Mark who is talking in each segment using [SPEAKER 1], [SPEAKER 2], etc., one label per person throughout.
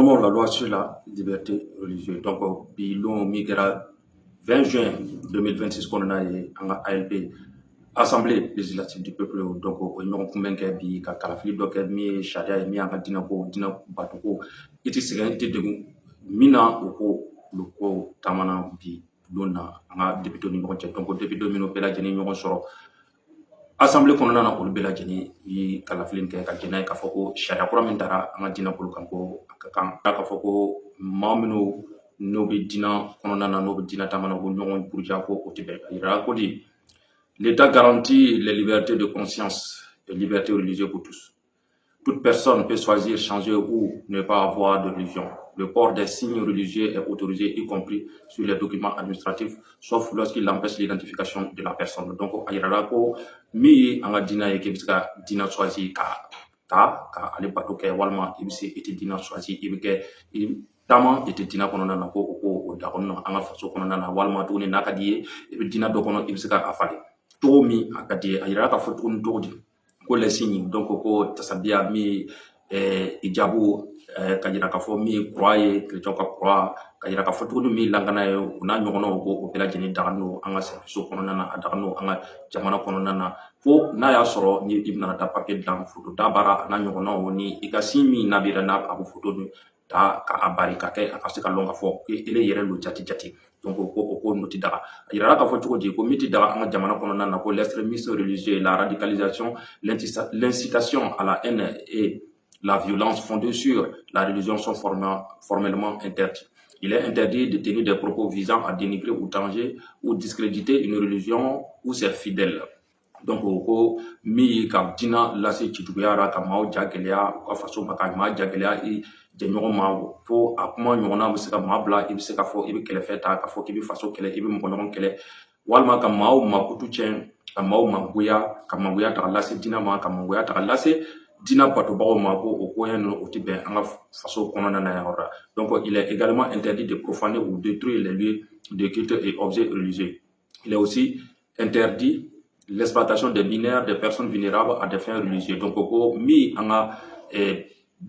[SPEAKER 1] Normalement, la loi sur la liberté religieuse. Donc, bilon migra 20 juin 2026 qu'on a en ALP, Assemblée législative du peuple. Donc, on convainc que bi ka kalafili dɔ kɛ min ye sariya ye min y'an ka dinɛ bato ko i tɛ sɛgɛn i tɛ degun min na o ko taamana bi don na an ka député ni ɲɔgɔn cɛ. Donc, député minnu bɛɛ lajɛlen ɲɔgɔn sɔrɔ Assemblée kɔnɔna na olu bɛɛ lajɛlen ye kalafili kɛ ka jɛn n'a ye k'a fɔ ko sariya kura min taara an ka dinɛ bolo kan ko a ka kan k'a fɔ ko maa minnu n'o bɛ dinɛ kɔnɔna na n'o bɛ dinɛ taama na ko ɲɔgɔn buruja ko o tɛ bɛn a yira ko di l'État garantit les libertés de conscience et libertés religieuses pour tous. Toute personne peut choisir, changer ou ne pas avoir de religion. Le port des signes religieux est autorisé, y compris sur les documents administratifs, sauf lorsqu'il empêche l'identification de la personne. Donc, ayirara ko mi anga dina ye kebisa dina choisi ka ale bato ke walma ibisi ete dina choisi ibike tama ete dina kono na ko o da kono anga faso kono na walma to ni nakadi ibe dina do kono ibisa afale. To mi akadi ayirara ka foto on dodi ko les signes donc ko tasabia mi ijabu kajira ka fo mi croire chrétien ka croire kajira ka fo tuguni mi langana ye una ɲɔgɔnnaw ko o bɛɛ lajɛlen dagano an ka service kɔnɔna na a dagano an ka jamana kɔnɔna na fo n'a y'a sɔrɔ ni i bɛna taa papier dilan foto ta baara a n'a ɲɔgɔnnaw ni i ka sin min n'a bɛra n'a a bɛ foto dun ta k'a bari ka kɛ a ka se ka lɔn ka fɔ ele yɛrɛ lo jati donc ko no ti daga a yirala ka fɔ cogo di ko min ti daga an ka jamana kɔnɔna na ko l'extrémisme religieux la radicalisation l'incitation à la haine et la violence fondée sur la religion sont formellement interdites. Il est interdit de tenir des propos visant à dénigrer ou danger ou discréditer une religion ou ses fidèles. Donc, ko mi ka dina lase cituguyara ka maaw ja gɛlɛya u ka faso ma ka maa ja gɛlɛya i jɛɲɔgɔn ma fo a kuma ɲɔgɔnna bɛ se ka maa bila i bɛ se ka fɔ i bɛ kɛlɛfɛ ta k'a fɔ k'i bɛ faso kɛlɛ i bɛ mɔgɔ ɲɔgɔn kɛlɛ walima ka maaw makutu tiɲɛ ka maaw mangoya ta ka lase dina ma ka mangoya ta ka lase dina batobagaw ma ko o ko yan o tɛ bɛn an ka faso kɔnɔna na yan yɔrɔ. Donc, il est également interdit de profaner ou détruire les lieux de culte et objets religieux. Il est aussi interdit l'exploitation des mineurs, des personnes vulnérables à des fins religieuses. Donc, ko mi an ka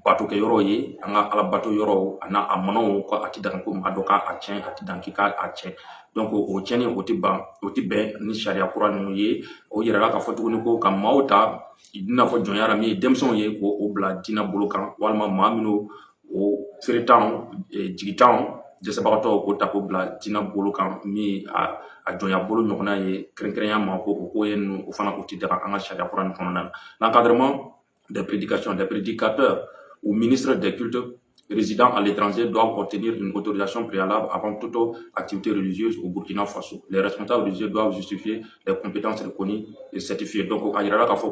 [SPEAKER 1] bato kɛ yɔrɔ ye an ka ala bato yɔrɔ a n'a a manaw ko a tɛ dan ko maa dɔ k'a tiɲɛ a tɛ dan k'i k'a tiɲɛ. Donc, o tiɲɛni o tɛ bɛn ni sariya kura ninnu ye o yirala k'a fɔ tuguni ko ka maaw ta i n'a fɔ jɔnyara min ye denmisɛnw ye k'o bila dinɛ bolo kan walima maa minnu o feeretanw jigitanw dɛsɛbagatɔw k'o ta k'o bila dinɛ bolo kan min a jɔnya bolo ɲɔgɔnna ye kɛrɛnkɛrɛnya ma ko o ko ye ninnu o fana o tɛ daga an ka sariya kura nin kɔnɔna na. L'encadrement des prédications, des prédicateurs ou ministres des cultes résidant à l'étranger doivent obtenir une autorisation préalable avant toute activité religieuse au Burkina Faso. Les responsables religieux doivent justifier les compétences reconnues et certifiées. Donc, a yirala k'a fɔ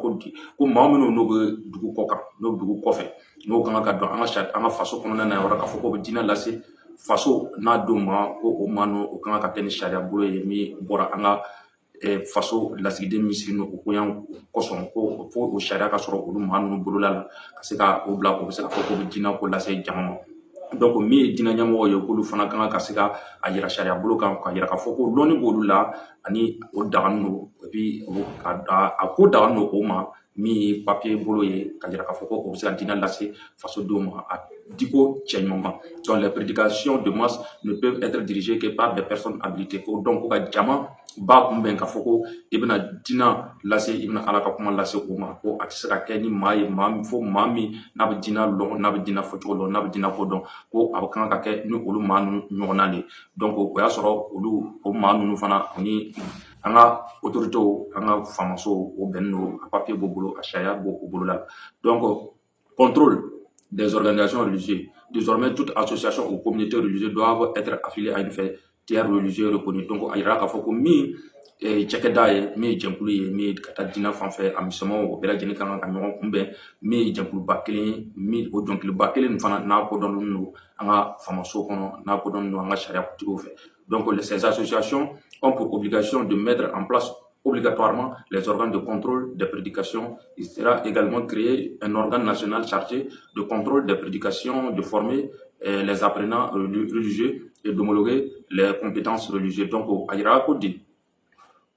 [SPEAKER 1] ko maa minnu n'o bɛ dugu kɔ kan n'o bɛ dugu kɔfɛ n'o kan ka dɔn an ka faso kɔnɔna na yɔrɔ k'a fɔ k'o bɛ dinɛ lase faso n'a denw ma ko o maa ninnu o kan ka kɛ ni sariya bolo ye min bɔra an ka faso lasigiden min sigi o ko yan kosɔn ko fo o sariya ka sɔrɔ olu maa ninnu bolola la ka se ka o bila o bɛ se ka fɔ k'o bɛ dinɛ ko lase jama ma. Donc, min ye dinɛ ɲɛmɔgɔ ye k'olu fana kan ka se ka a yira sariya bolo kan ka yira k'a fɔ ko lɔnni b'olu la ani o daganen don et puis a ko daganen don o ma min ye papier bolo ye ka yira k'a fɔ ko o bɛ se ka dinɛ lase fasodenw ma a diko cɛɲuman ma. Donc, les prédications de masse ne peuvent être dirigées que par des personnes habilitées. Donc, ko ka jama ba kunbɛn k'a fɔ ko i bɛna dinɛ lase i bɛna ala ka kuma lase o ma ko a tɛ se ka kɛ ni maa ye fo maa min n'a bɛ dinɛ lɔn n'a bɛ dinɛ fɔcogo dɔn n'a bɛ dinɛ ko dɔn ko a kan ka kɛ ni olu maa ninnu ɲɔgɔnna de. Donc, o y'a sɔrɔ o maa ninnu fana ani an ka autorités an ka faamasow o bɛnnen don a papier b'o bolo a sariya b'o bolo la. Donc, contrôle des organisations religieuses. Désormais, toute association ou communauté religieuse doivent être affiliées à une filière religieuse reconnue. Donc, a yira k'a fɔ ko min cakɛda ye min ye jɛnkulu ye min ka taa dinɛ fan fɛ a misɛnmanw o bɛɛ lajɛlen kan ka ɲɔgɔn kunbɛn min ye jɛnkuluba kelen ye min o jɛnkuluba kelen nin fana n'a kodɔnnen don an ka faamaso kɔnɔ n'a kodɔnnen don an ka sariyatigiw fɛ. Donc, ces associations ont pour obligation de mettre en place obligatoirement les organes de contrôle des prédications. Il sera également créé un organe national chargé de contrôle des prédications, de former les apprenants religieux et d'homologuer les compétences religieuses. Donc, a yira ko di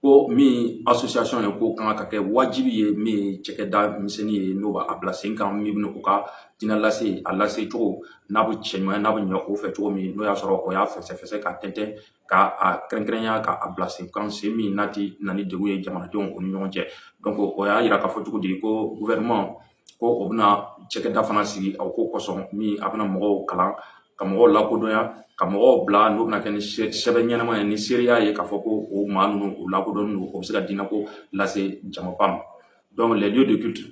[SPEAKER 1] ko min association ye ko kan ka kɛ wajibi ye min ye cɛkɛda misɛnnin ye n'o b'a bila sen kan min bɛna o ka diinɛ lase a lase cogo n'a bɛ cɛ ɲuman n'a bɛ ɲɛ o fɛ cogo min n'o y'a sɔrɔ o y'a fɛsɛfɛsɛ ka tɛntɛn ka a kɛrɛnkɛrɛnya ka a bila sen kan sen min n'a ti na ni degun ye jamanadenw o ni ɲɔgɔn cɛ donc o y'a yira k'a fɔ cogo di ko gouvernement ko o bɛna cɛkɛda fana sigi a ko kosɔn min a bɛna mɔgɔw kalan ka mɔgɔw lakodɔnya ka mɔgɔw bila n'o bɛna kɛ ni sɛbɛn ɲɛnama ye ni seereya ye k'a fɔ ko o maa ninnu o lakodɔnnen don o bɛ se ka diinɛko lase jamaba ma donc les lieux de culte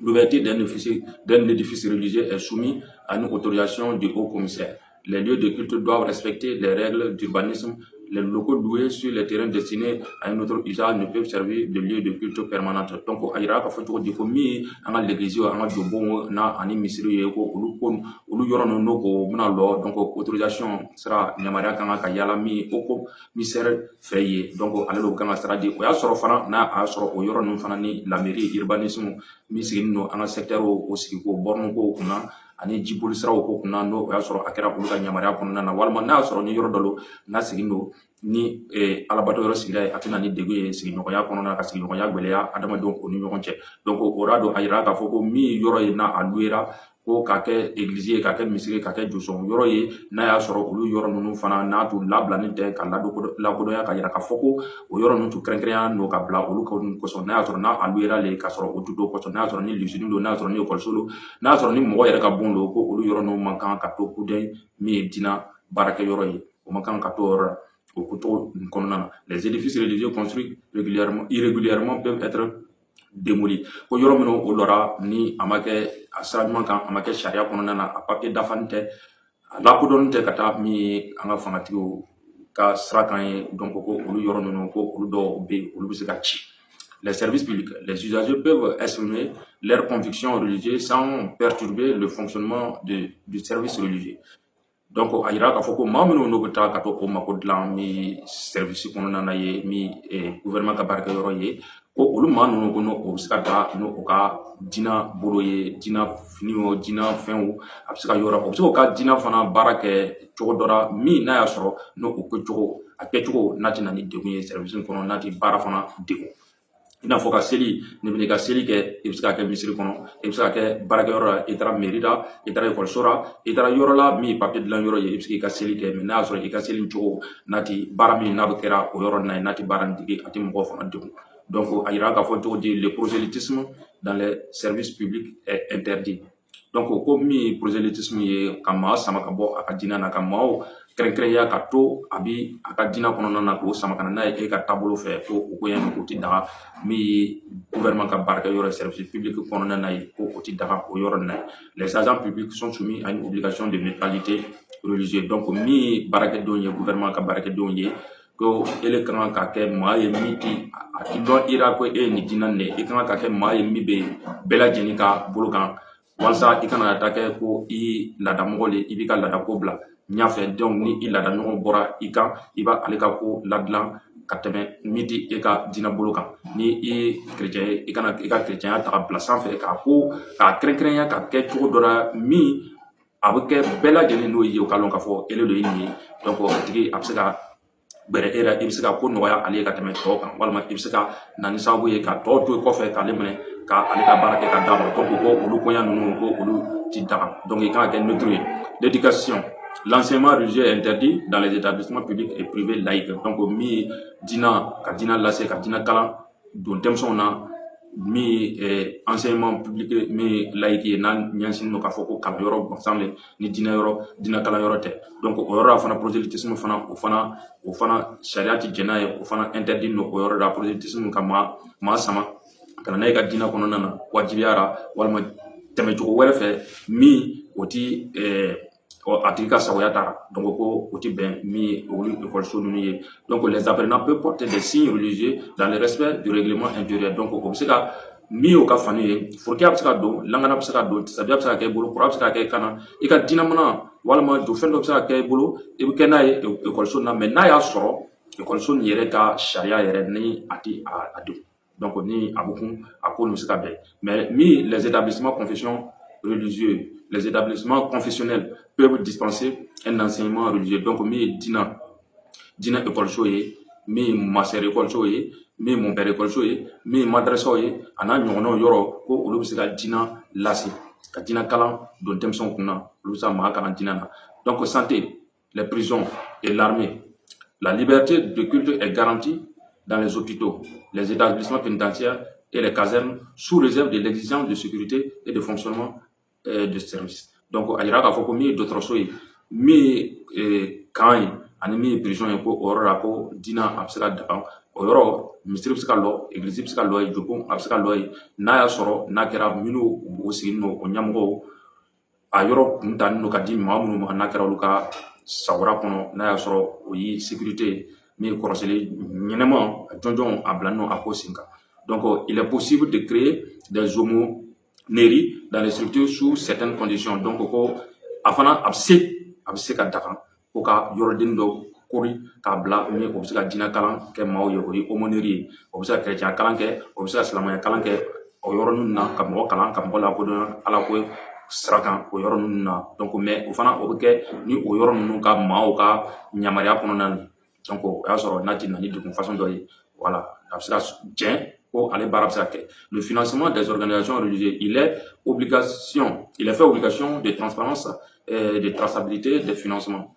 [SPEAKER 1] l'ouverture d'un édifice religieux est soumis à une autorisation du haut commissaire. Les lieux de culte doivent respecter les règles d'urbanisme. Les locaux loués sur les terrains destinés à un autre usage ne peuvent servir de lieu de culte permanent. Donc, ayira ka fɔ cogo di ko min an ka l'église an ka jɔnbɔnw na ani misiri ye ko olu yɔrɔ ninnu n'o ko bɛna lɔ donc autorisation sera yamaruya kan ka yala min o commissaire fɛ ye donc ale de kan ka sira di o y'a sɔrɔ fana n'a y'a sɔrɔ o yɔrɔ ninnu fana ni la mairie urbanisme min sigilen don an ka secteur o sigi ko borne ko kunna ani jiboli siraw ko kunna n'o y'a sɔrɔ a kɛra olu ka yamaruya kɔnɔna na walima n'a y'a sɔrɔ ni yɔrɔ dɔ don n'a sigilen don ni alabato yɔrɔ sigira ye a tɛna ni degun ye sigiɲɔgɔnya kɔnɔna na ka sigiɲɔgɔnya gwɛlɛya adamadenw o ni ɲɔgɔn cɛ donc o y'a dɔn a yira k'a fɔ ko min yɔrɔ ye n'a a louera ko k'a kɛ église ye k'a kɛ misiri ye k'a kɛ jɔsɔn yɔrɔ ye n'a y'a sɔrɔ olu yɔrɔ ninnu fana n'a tun labilanen tɛ ka lakodɔnya ka yira k'a fɔ ko o yɔrɔ ninnu tun kɛrɛnkɛrɛnya don ka bila olu kosɔn n'a y'a sɔrɔ n'a a louera le k'a sɔrɔ o tun t'o kosɔn n'a y'a sɔrɔ ni lusini don n'a y'a sɔrɔ ni ekɔliso don n'a y'a sɔrɔ ni mɔgɔ yɛrɛ ka bon don ko olu yɔrɔ ninnu man kan ka to kuden min ye diinɛ baarakɛ yɔrɔ ye o man kan ka to yɔrɔ la o cogo kɔnɔna na les édifices religieux construits irrégulièrement peuvent être démolis ko yɔrɔ minnu o lɔra ni a ma kɛ a sira ɲuman kan a ma kɛ sariya kɔnɔna na a papier dafalen tɛ a lakodɔnnen tɛ ka taa min ye an ka fangatigiw ka sira kan ye donc ko olu yɔrɔ ninnu ko olu dɔw bɛ yen olu bɛ se ka ci. Les services publics, les usagers peuvent exprimer leurs convictions religieuses sans perturber le fonctionnement du service religieux. Donc a yira k'a fɔ ko maa minnu n'u bɛ taa ka to o mako dilan min service kɔnɔna na ye min gouvernement ka baarakɛyɔrɔ ye ko olu maa ninnu ko n'o bɛ se ka taa n'o ka diinɛ bolo ye diinɛ finiw diinɛ fɛnw a bɛ se ka yɔrɔ o bɛ se k'o ka diinɛ fana baara kɛ cogo dɔ la min n'a y'a sɔrɔ n'o kɛcogo a kɛcogo n'a tɛ na ni degun ye service kɔnɔ n'a tɛ baara fana degun. I n'a fɔ ka seli ne bɛ ka seli kɛ i bɛ se ka kɛ misiri kɔnɔ i bɛ se ka kɛ baarakɛyɔrɔ la i taara mairie la i taara ekɔliso la i taara yɔrɔ la min ye papier dilan yɔrɔ ye i bɛ se k'i ka seli kɛ mais n'a y'a sɔrɔ i ka seli cogo n'a tɛ baara min n'a bɛ kɛra o yɔrɔ na ye n'a tɛ baara in dege a tɛ mɔgɔw fana degun donc a yira k'a fɔ cogo di le prosélytisme dans les services publics est interdit donc ko min prosélytisme ye ka maa sama ka bɔ a ka diinɛ na ka maaw kɛrɛnkɛrɛnya ka to a bi a ka diinɛ kɔnɔna na k'o sama ka na n'a ye e ka taabolo fɛ ko o ko yan o tɛ daga min ye gouvernement ka baarakɛyɔrɔ ye service public kɔnɔna na ye ko o tɛ daga o yɔrɔ na ye les agents publics sont soumis à une obligation de neutralité religieuse donc min ye baarakɛdenw ye gouvernement ka baarakɛdenw ye ko ele kan ka kɛ maa ye min ti a ti dɔn ira ko e ye nin diinɛ nin ye e kan ka kɛ maa ye min bɛ bɛɛ lajɛlen ka bolo kan walasa i kana taa kɛ ko i laadamɔgɔ le i b'i ka laadako bila ɲa fɛ donc ni i laadaɲɔgɔn bɔra i kan i b'a ale ka ko ladilan ka tɛmɛ min ti e ka diinɛ bolo kan ni i ye chrétien ye i kana i ka chrétienya ta ka bila sanfɛ k'a ko k'a kɛrɛnkɛrɛnya ka kɛ cogo dɔ la min a bɛ kɛ bɛɛ lajɛlen n'o ye o ka dɔn k'a fɔ ele de ye nin ye donc a tigi a bɛ se ka gbɛrɛ e la i bɛ se ka ko nɔgɔya ale ye ka tɛmɛ tɔw kan walima i bɛ se ka na ni sababu ye ka tɔw to kɔfɛ k'ale minɛ ka ale ka baara kɛ ka d'a ma donc ko olu koɲa ninnu ko olu ti daga donc i kan ka kɛ neutre ye. L'éducation, l'enseignement religieux est interdit dans les établissements publics et privés laïcs donc min diinɛ ka diinɛ lase ka diinɛ kalan don denmisɛnw na min enseignement public min laïque ye n'a ɲɛsinnen don k'a fɔ ko kalanyɔrɔ gansan le ni diinɛ kalanyɔrɔ tɛ donc o yɔrɔ la fana prosélytisme fana o fana sariya ti jɛn n'a ye o fana interdit don o yɔrɔ la prosélytisme ka maa sama ka na n'a ye ka diinɛ kɔnɔna na wajibiya la walima tɛmɛcogo wɛrɛ fɛ min o ti a tigi ka sagoya tara donc ko o ti bɛn min ye olu ekɔliso ninnu ye donc les apprenants peuvent porter des signes religieux dans le respect du règlement intérieur donc o bɛ se ka min y'o ka fani ye forokiya bɛ se ka don langana bɛ se ka don tasabiya bɛ se ka kɛ i bolo kura bɛ se ka kɛ i kan na i ka diinɛ mana walima jɔfɛn dɔ bɛ se ka kɛ i bolo i bɛ kɛ n'a ye ekɔliso na mais n'a y'a sɔrɔ ekɔliso nin yɛrɛ ka sariya yɛrɛ ni a ti a don donc ni a bɛ kun a ko nin bɛ se ka bɛn mais min les établissements confession religieux les établissements confessionnels peuvent dispenser un enseignement religieux donc min ye diinɛ ekɔliso ye min ye masɛri ekɔliso ye min mon père école ye min madrasaw ye a n'a ɲɔgɔnnaw yɔrɔ ko olu bɛ se ka diina lase ka diina kalan don denmisɛnw kunna olu bɛ se ka maa kalan diina na. Donc santé, les prisons et l'armée. La liberté de culte est garantie dans les hôpitaux, les établissements pénitentiaires et les casernes sous réserve de l'exigence de sécurité et de fonctionnement de service. Donc a yira k'a fɔ ko min ye dɔgɔtɔrɔso ye min ye kan ye ani min ye prison ye ko o yɔrɔ la ko diina a bɛ se ka daban o yɔrɔ misiri bɛ se ka lɔ église bɛ se ka lɔ yen jogo a bɛ se ka lɔ yen n'a y'a sɔrɔ n'a kɛra minnu o sigilen don o ɲɛmɔgɔw a yɔrɔ kun tanen don ka di maa minnu ma n'a kɛra olu ka sawura kɔnɔ n'a y'a sɔrɔ o ye sécurité ye min ye kɔlɔsili ɲɛnɛma jɔnjɔn a bilanen don a ko sen kan. Donc il est possible de créer des aumôneries dans les structures sous certaines conditions. Donc ko a fana a bɛ se ka daga ko ka yɔrɔden dɔ kori k'a bila min o bɛ se ka diinɛ kalan kɛ maaw ye o ye aumônerie ye o bɛ se ka chrétien kalan kɛ o bɛ se ka silamɛya kalan kɛ o yɔrɔnin na ka mɔgɔ kalan ka mɔgɔ lakodɔn ala ko sira kan o yɔrɔ ninnu na. Donc mais o fana o bɛ kɛ ni o yɔrɔ ninnu ka maaw ka yamaruya kɔnɔna na. Donc o y'a sɔrɔ n'a ti na ni degun façon dɔ ye voilà a bɛ se ka jɛn ko ale baara bɛ se ka kɛ. Le financement des organisations religieuses il est fait obligation de transparence et de traçabilité des financements.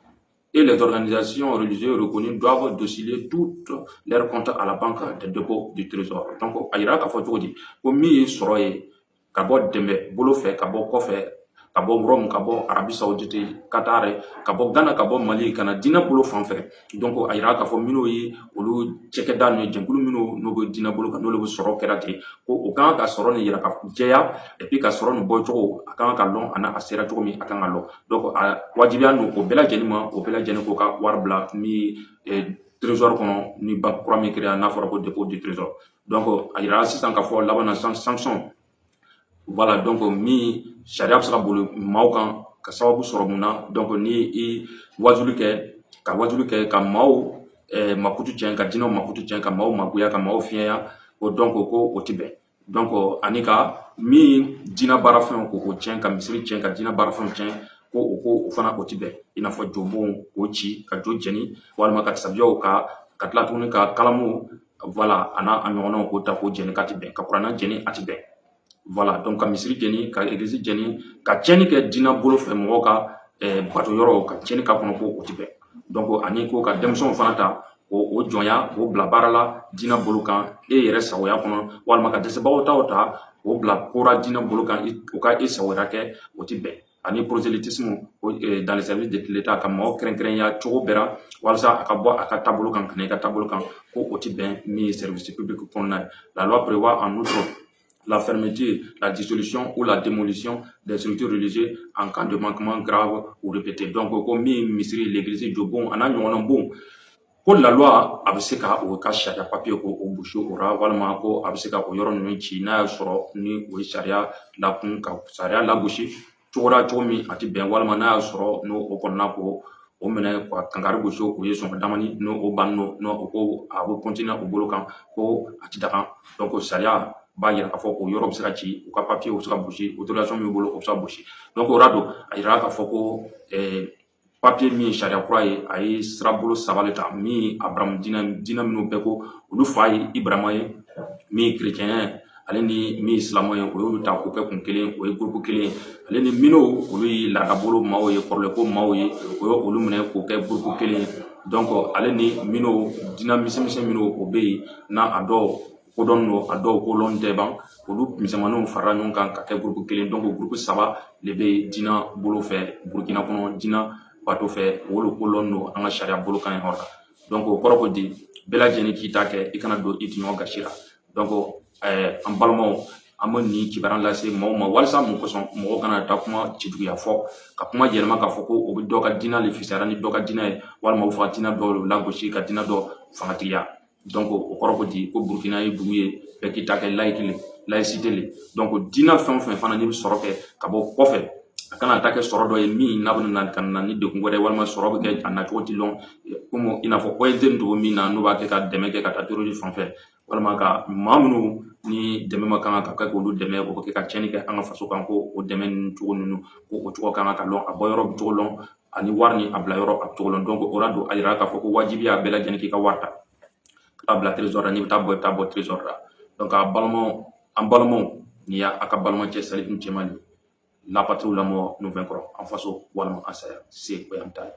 [SPEAKER 1] Et les organisations religieuses reconnues doivent dociller toutes leurs comptes à la banque des dépôts du trésor. Donc a yira k'a fɔ cogo di ko min ye sɔrɔ ye ka bɔ dɛmɛ bolo fɛ ka bɔ kɔfɛ ka bɔ Rome ka bɔ Arabie Saoudite Qatar ka bɔ Ghana ka bɔ Mali ka na diinɛ bolo fan fɛ. Donc a yira k'a fɔ minnu ye olu cɛkɛda ninnu jɛkulu minnu n'o bɛ diinɛ bolo kan n'olu bɛ sɔrɔ kɛra ten ko o kan ka sɔrɔ nin yira ka jɛya et puis ka sɔrɔ nin bɔcogo a kan ka lɔn a n'a sera cogo min a kan ka lɔn. Donc a wajibiya don o bɛɛ lajɛlen ma o bɛɛ lajɛlen k'o ka wari bila ni trésor kɔnɔ ni banque kura min créera n'a fɔra ko dépôt du trésor. Donc a yira sisan k'a fɔ laban na sanction voilà donc min sariya bɛ se ka boli maaw kan ka sababu sɔrɔ mun na donc ni i wajuli kɛ ka maaw makutu tiɲɛ ka diinɛw makutu tiɲɛ ka maaw magoya ka maaw fiɲɛya o donc ko o tɛ bɛn. Donc ani ka min diinɛ baarafɛnw ko o tiɲɛ ka misiri tiɲɛ ka diinɛ baarafɛnw tiɲɛ ko o fana o tɛ bɛn i n'a fɔ jobonw k'o ci ka jo jɛni walima ka tasabiyaw ka tila tuguni ka kalamuw voilà a n'a ɲɔgɔnnaw k'o ta k'o jɛni k'a tɛ bɛn ka kuranna jɛni a tɛ bɛn. Voilà donc ka misiri jɛni ka église jɛni ka tiɲɛni kɛ diinɛ bolo fɛ mɔgɔw ka bato yɔrɔ ka tiɲɛni k'a kɔnɔ ko o tɛ bɛn. Donc ani ko ka denmisɛnw fana ta o jɔnya k'o bila baara la diinɛ bolo kan e yɛrɛ sagoya kɔnɔ walima ka dɛsɛbagatɔw ta k'o bila kora diinɛ bolo kan o ka e sagoya kɛ o tɛ bɛn. Ani prosélytisme dans les services de l'État ka maaw kɛrɛnkɛrɛnya cogo bɛɛ la walasa a ka bɔ a ka taabolo kan ka na i ka taabolo kan ko o tɛ bɛn min ye service public kɔnɔna ye. La loi prévoit en outre la fermeture, la dissolution ou la démolition des structures religieuses en cas de manquement grave ou répété. Donc, comme misiri l'église jobon, ana ɲɔgɔnna bon. Ko la loi a bɛ se ka o ka sariya papier ko o gosi o ra walima ko a bɛ se ka o yɔrɔ ninnu ci n'a y'a sɔrɔ ni o ye sariya lakun ka sariya lagosi cogo la cogo min a tɛ bɛn walima n'a y'a sɔrɔ n'o o kɔnɔna ko o minɛ ka kankari gosi o ye sɔngɔ damani n'o o bannen n'o o ko a bɛ continuer o bolo kan ko a tɛ daga. Donc sariya b'a yira k'a fɔ o yɔrɔ bɛ se ka ci u ka papier o bɛ se ka gosi autorisation min b'u bolo o bɛ se ka gosi. Donc o yɔrɔ don a yira k'a fɔ ko papier min ye sariya kura ye a ye sirabolo saba le ta min ye Abaramu diinɛ minnu bɛɛ ko olu fa ye Iburahima ye min ye chrétien ye ale ni min ye silamɛ ye o y'olu ta k'o kɛ kun kelen o ye groupe kelen ye ale ni minnu olu ye laadabolo maaw ye kɔrɔlɛko maaw ye o ye olu minɛ k'o kɛ groupe kelen ye. Donc ale ni minnu diinɛ misɛnmisɛn minnu o bɛ yen n'a a dɔw kodɔn don a dɔw kolɔn tɛ ban olu misɛnmaninw farala ɲɔgɔn kan ka kɛ groupe kelen. Donc groupe saba de bɛ diinɛ bolo fɛ Burukina kɔnɔ diinɛ bato fɛ olu kolɔn don an ka sariya bolo kan yɔrɔ la. Donc o kɔrɔ ko di bɛɛ lajɛlen k'i ta kɛ i kana don i tiɲɔgɔn gasi la. Donc an balimaw an bɛ nin kibaruya lase maaw ma walasa mun kosɔn mɔgɔw kana taa kuma cɛjuguya fɔ ka kuma yɛlɛma k'a fɔ ko o bɛ dɔ ka diinɛ le fisayara ni dɔ ka diinɛ ye walima u fɔ ka diinɛ dɔ lagosi ka diinɛ dɔ fangatigiya. Donc o kɔrɔ ko di ko Burukina ye dugu ye bɛɛ k'i ta kɛ laïcité le. Donc diinɛ fɛn o fɛn fana n'i bɛ sɔrɔ kɛ ka bɔ kɔfɛ a kana taa kɛ sɔrɔ dɔ ye min n'a bɛ na ka na ni degun wɛrɛ walima sɔrɔ bɛ kɛ a nacogo tɛ lɔn komi i n'a fɔ ONG dogo min na n'o b'a kɛ ka dɛmɛ kɛ ka taa terroriste fan fɛ walima ka maa minnu ni dɛmɛ ma kan ka kɛ k'olu dɛmɛ o bɛ kɛ ka tiɲɛni kɛ an ka faso kan ko o dɛmɛ ninnu cogo ninnu ko o cogo kan ka lɔn a bɔ yɔrɔ bɛ cogo lɔn ani wari ni a bila yɔrɔ a bɛ cogo lɔn. Donc o la don a yira k'a fɔ ko wajibi y'a bɛɛ lajɛlen k'i ka wari ta bila trésor la n'i bɛ taa bɔ i bɛ taa bɔ trésor la donc a balimaw an balimaw ni y'a ka balimancɛ Salifu Cɛmani la patrie ou la mort nous vaincrons en faso walima an saya se o y'an ta ye